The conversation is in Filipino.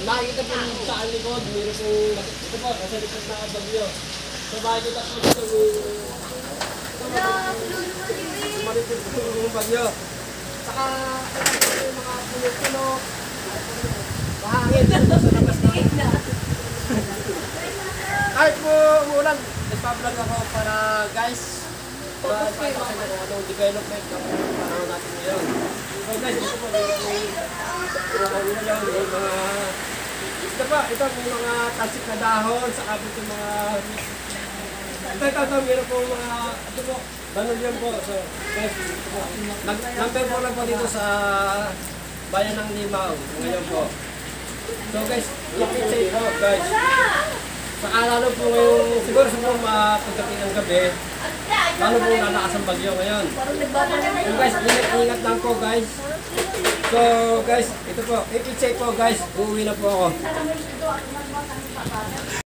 nakikita po sa likod, meron po, ito po, nasa likod na bagyo. So makikita po ito sumaritid po yung bagyo. Saka, ito po yung mga puno-puno, mahangin po sa labas na. Kahit po umulan, nagpa-vlog ako para guys, para ipakita ko kung anong development ng panahon natin ngayon. So guys, ito po ito may mga tasik na dahon, saka po yung mga ito, meron po mga ito po, banulyan po. So guys, ito po, number po lang po dito sa bayan ng Limao ngayon po. So guys, i-check po guys. Saka lalo po ngayong, siguro sa po pagdating ng gabi, lalo po lalakas ang bagyo ngayon. So guys, ingat lang po guys. So guys, ito po, i-check po guys, uuwi na po ako.